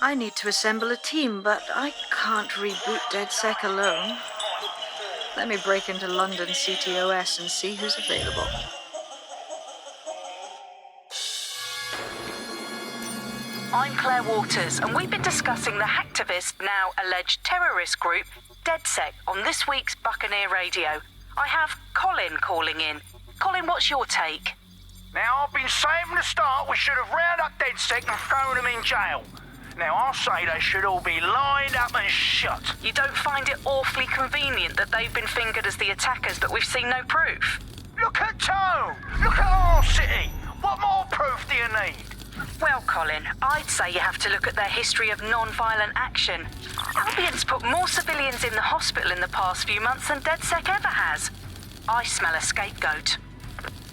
I need to assemble a team, but I can't reboot DedSec alone. Let me break into London CTOS and see who's available. I'm Claire Waters, and we've been discussing the hacktivist, now alleged terrorist group, DedSec, on this week's Buccaneer Radio. I have Colin calling in. Colin, what's your take? Now, I've been saying from the start we should have rounded up DedSec and thrown them in jail. Now, I'll say they should all be lined up and shot. You don't find it awfully convenient that they've been fingered as the attackers, but we've seen no proof? Look at Tone! Look at our city! What more proof do you need? Well, Colin, I'd say you have to look at their history of non-violent action. Albion's put more civilians in the hospital in the past few months than DedSec ever has. I smell a scapegoat.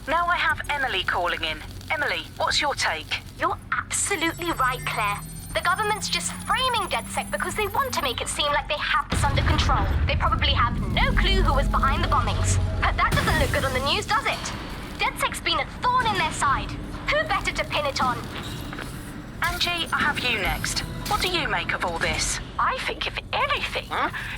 Now I have Emily calling in. Emily, what's your take? You're absolutely right, Claire. The government's just framing DedSec because they want to make it seem like they have this under control. They probably have no clue who was behind the bombings. But that doesn't look good on the news, does it? DedSec's been a thorn in their side. Who better to pin it on? Angie, I have you next. What do you make of all this? I think, if anything,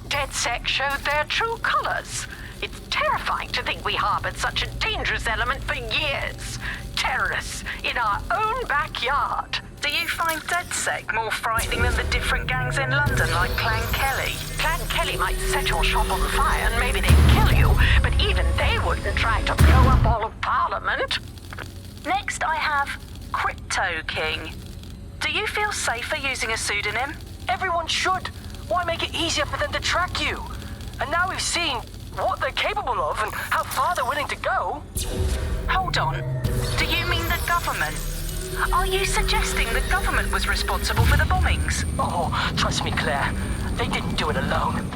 DedSec showed their true colors. It's terrifying to think we harbored such a dangerous element for years. Terrorists in our own backyard. Do you find DedSec more frightening than the different gangs in London, like Clan Kelly? Clan Kelly might set your shop on fire and maybe they'd kill you, but even they wouldn't try to blow up all of Parliament. Next, I have Crypto King. Do you feel safer using a pseudonym? Everyone should. Why make it easier for them to track you? And now we've seen what they're capable of and how far they're willing to go. Hold on. Do you mean the government? Are you suggesting the government was responsible for the bombings? Oh, trust me, Claire. They didn't do it alone.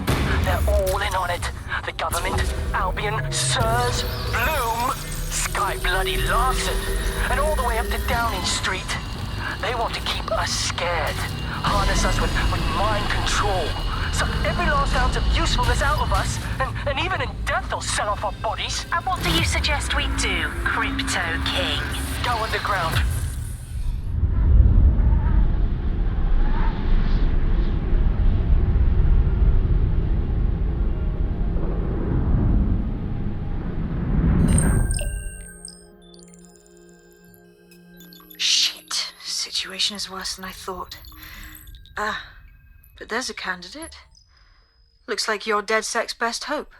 They're all in on it. The government, Albion, Sirs, Bloom, Sky Bloody Larson, and all the way up to Downing Street. They want to keep us scared, harness us with mind control, suck every last ounce of usefulness out of us, and even in death they'll sell off our bodies. And what do you suggest we do, Crypto King? Go underground. Shit. Situation is worse than I thought. But there's a candidate. Looks like you're DedSec's best hope.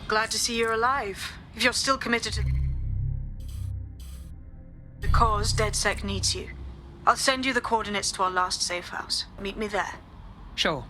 Glad to see you're alive. If you're still committed to the cause, DedSec needs you. I'll send you the coordinates to our last safe house. Meet me there. Sure.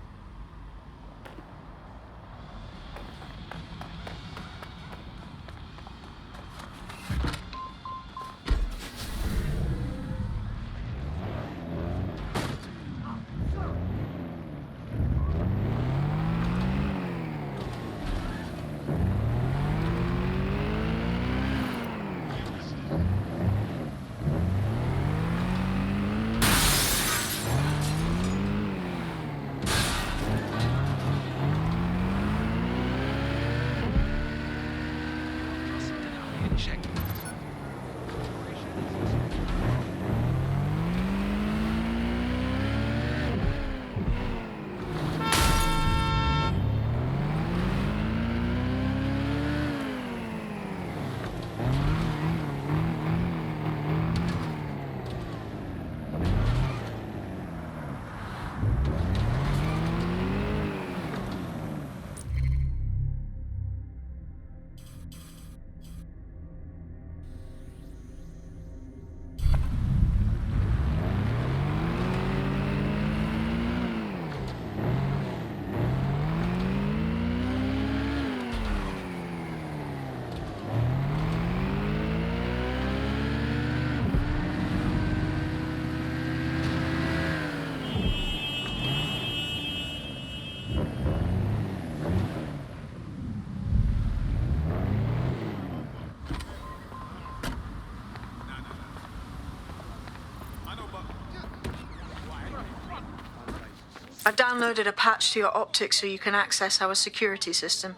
I've downloaded a patch to your optics so you can access our security system.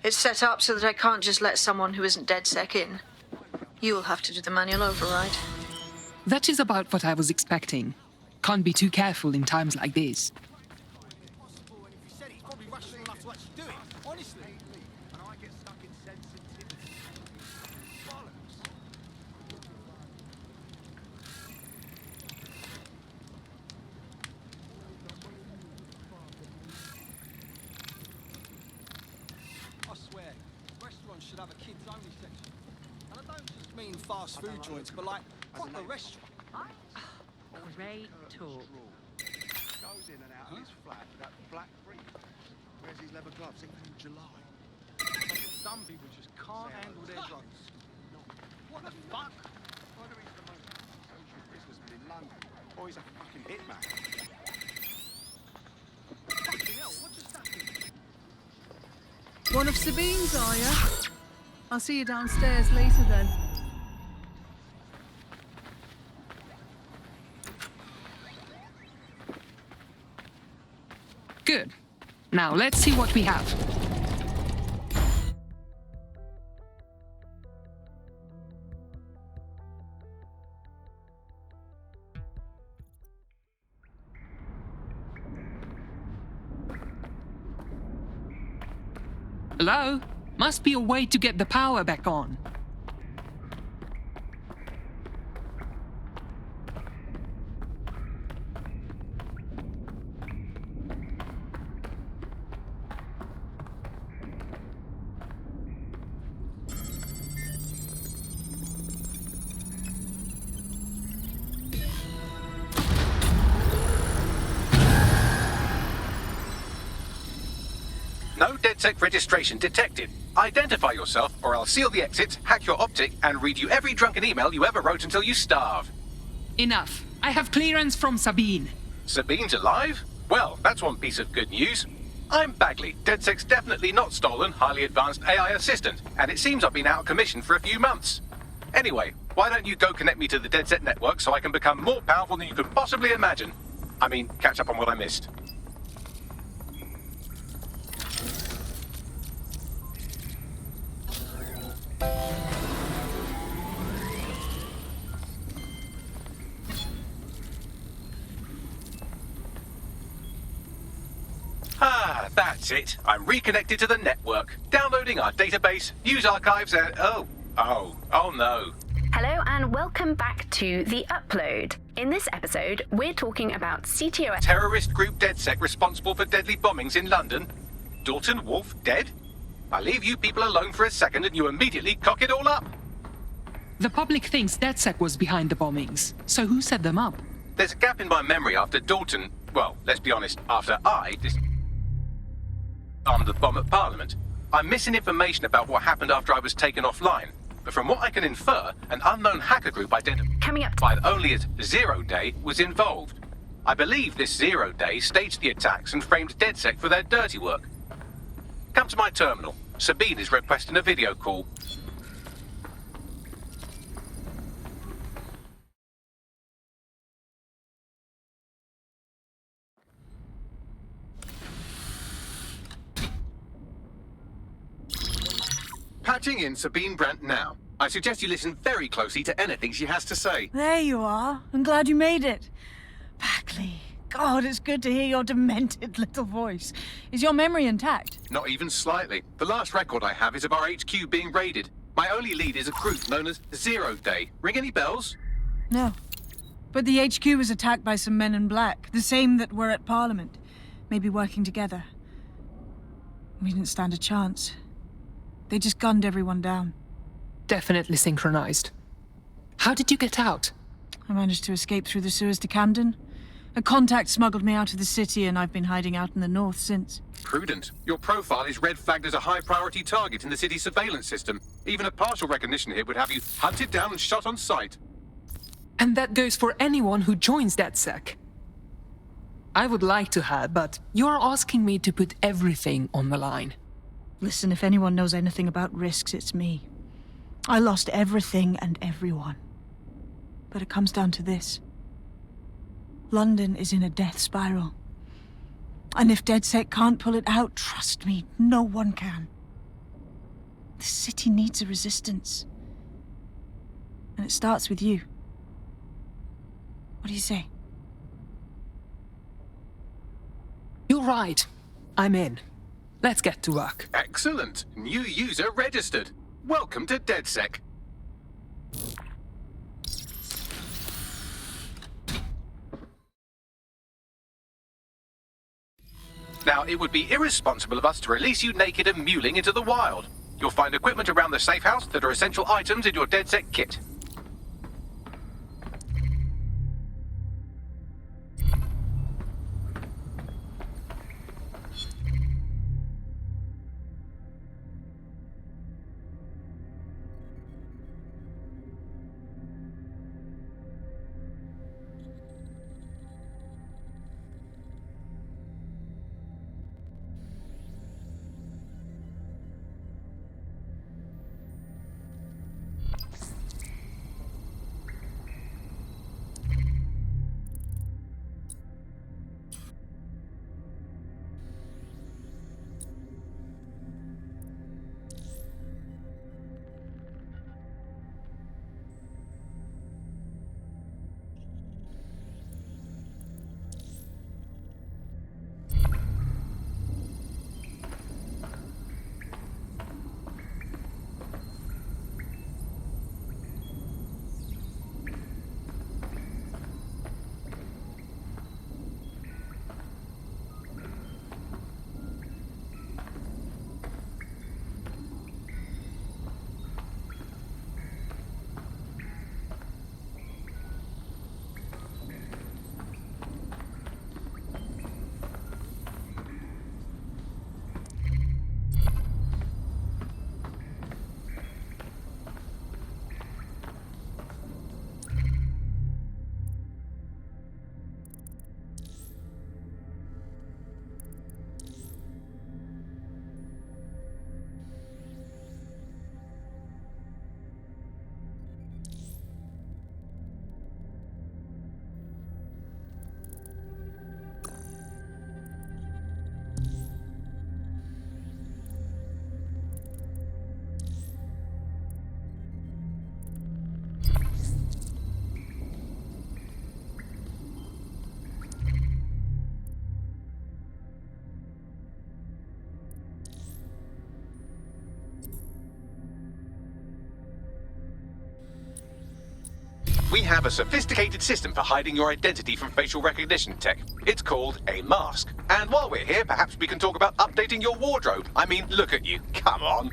It's set up so that I can't just let someone who isn't DedSec in. You'll have to do the manual override. That is about what I was expecting. Can't be too careful in times like this. Should have a kids only section. And I don't just mean fast food joints, but like proper restaurant. Great talk. Goes in and out of his flat with that black brief. Where's his leather gloves? Even in July. Some people just can't handle their drugs. What the fuck? Whether he's the most social businessman in London or he's a fucking hitman. Fucking hell, what just happened? One of Sabine's, are you? I'll see you downstairs later then. Good. Now let's see what we have. Hello? Must be a way to get the power back on. No DedSec registration detected. Identify yourself, or I'll seal the exits, hack your optic, and read you every drunken email you ever wrote until you starve. Enough. I have clearance from Sabine. Sabine's alive? Well, that's one piece of good news. I'm Bagley, DedSec's definitely not stolen, highly advanced AI assistant, and it seems I've been out of commission for a few months. Anyway, why don't you go connect me to the DedSec network so I can become more powerful than you could possibly imagine? I mean, catch up on what I missed. Ah, that's it. I'm reconnected to the network, downloading our database, news archives, and oh no. Hello and welcome back to The Upload. In this episode, we're talking about CTOS. Terrorist group DedSec responsible for deadly bombings in London. Dalton Wolf dead? I leave you people alone for a second and you immediately cock it all up. The public thinks DedSec was behind the bombings, so who set them up? There's a gap in my memory after Dalton, well, let's be honest, after I disarmed the bomb at Parliament. I'm missing information about what happened after I was taken offline, but from what I can infer, an unknown hacker group identified only as Zero Day was involved. I believe this Zero Day staged the attacks and framed DedSec for their dirty work. Come to my terminal. Sabine is requesting a video call. Patching in Sabine Brandt now. I suggest you listen very closely to anything she has to say. There you are. I'm glad you made it. Bagley. God, it's good to hear your demented little voice. Is your memory intact? Not even slightly. The last record I have is of our HQ being raided. My only lead is a group known as Zero Day. Ring any bells? No. But the HQ was attacked by some men in black, the same that were at Parliament. Maybe working together. We didn't stand a chance. They just gunned everyone down. Definitely synchronized. How did you get out? I managed to escape through the sewers to Camden. A contact smuggled me out of the city and I've been hiding out in the north since. Prudent. Your profile is red flagged as a high-priority target in the city's surveillance system. Even a partial recognition hit would have you hunted down and shot on sight. And that goes for anyone who joins DedSec. I would like to have, but you're asking me to put everything on the line. Listen, if anyone knows anything about risks, it's me. I lost everything and everyone. But it comes down to this. London is in a death spiral. And if DedSec can't pull it out, trust me, no one can. The city needs a resistance. And it starts with you. What do you say? You're right. I'm in. Let's get to work. Excellent. New user registered. Welcome to DedSec. Now, it would be irresponsible of us to release you naked and mewling into the wild. You'll find equipment around the safe house that are essential items in your DedSec kit. We have a sophisticated system for hiding your identity from facial recognition tech. It's called a mask. And while we're here, perhaps we can talk about updating your wardrobe. I mean, look at you. Come on.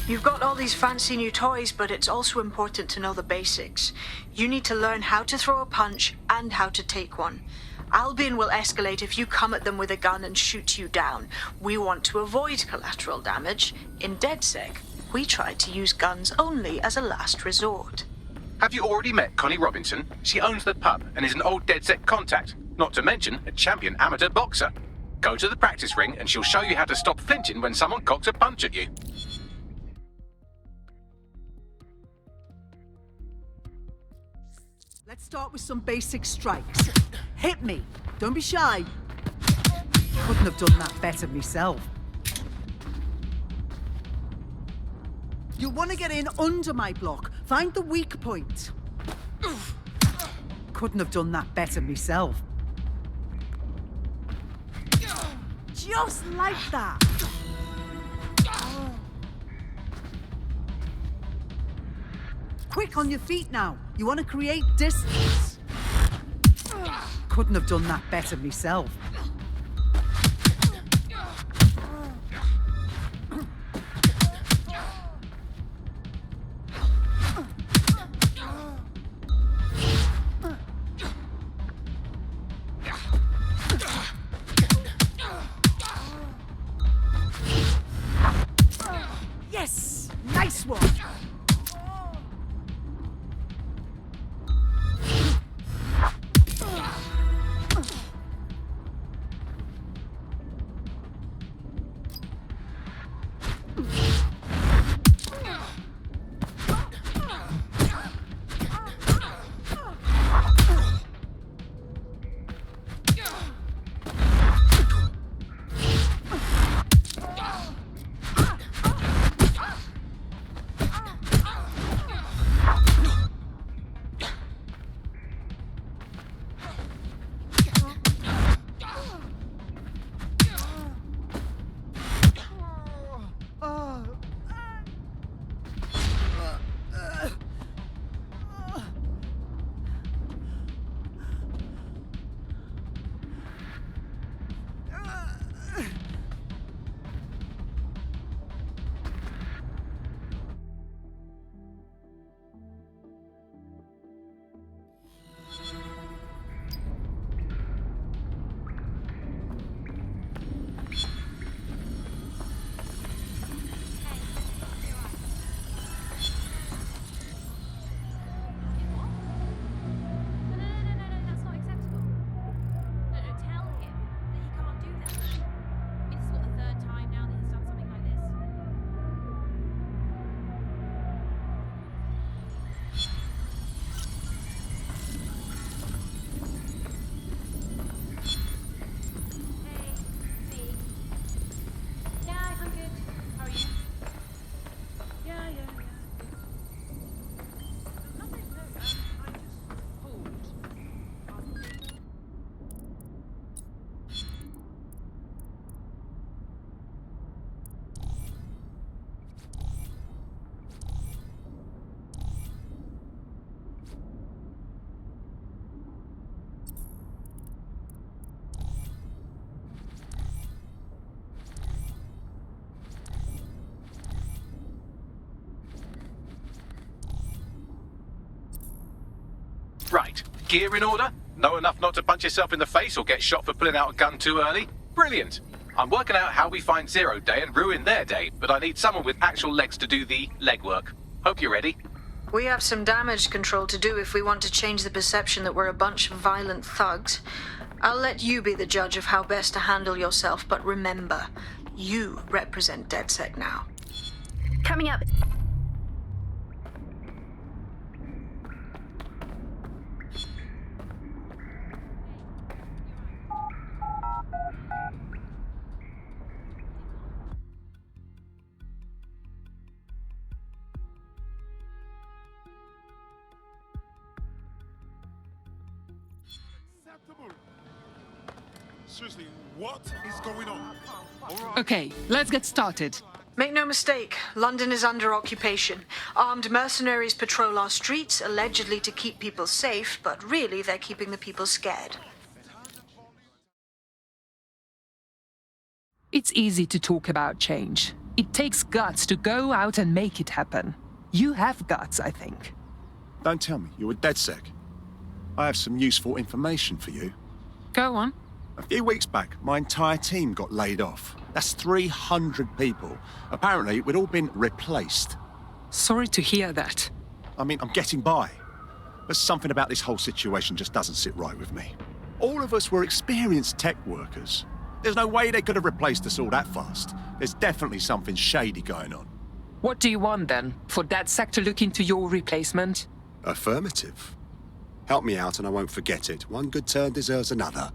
You've got all these fancy new toys, but it's also important to know the basics. You need to learn how to throw a punch and how to take one. Albion will escalate if you come at them with a gun and shoot you down. We want to avoid collateral damage. In DedSec, we try to use guns only as a last resort. Have you already met Connie Robinson? She owns the pub and is an old DedSec contact, not to mention a champion amateur boxer. Go to the practice ring and she'll show you how to stop flinching when someone cocks a punch at you. Let's start with some basic strikes. Hit me. Don't be shy. Couldn't have done that better myself. You'll want to get in under my block. Find the weak point. Couldn't have done that better myself. Just like that. Quick on your feet now. You want to create distance. Couldn't have done that better myself. Right. Gear in order? Know enough not to punch yourself in the face or get shot for pulling out a gun too early? Brilliant. I'm working out how we find Zero Day and ruin their day, but I need someone with actual legs to do the legwork. Hope you're ready. We have some damage control to do if we want to change the perception that we're a bunch of violent thugs. I'll let you be the judge of how best to handle yourself, but remember, you represent DedSec now. Coming up. Seriously, what is going on? Okay, let's get started. Make no mistake, London is under occupation. Armed mercenaries patrol our streets, allegedly to keep people safe, but really they're keeping the people scared. It's easy to talk about change. It takes guts to go out and make it happen. You have guts, I think. Don't tell me you're with DedSec. I have some useful information for you. Go on. A few weeks back, my entire team got laid off. That's 300 people. Apparently, we'd all been replaced. Sorry to hear that. I mean, I'm getting by. But something about this whole situation just doesn't sit right with me. All of us were experienced tech workers. There's no way they could have replaced us all that fast. There's definitely something shady going on. What do you want then? For DedSec to look into your replacement? Affirmative. Help me out and I won't forget it. One good turn deserves another.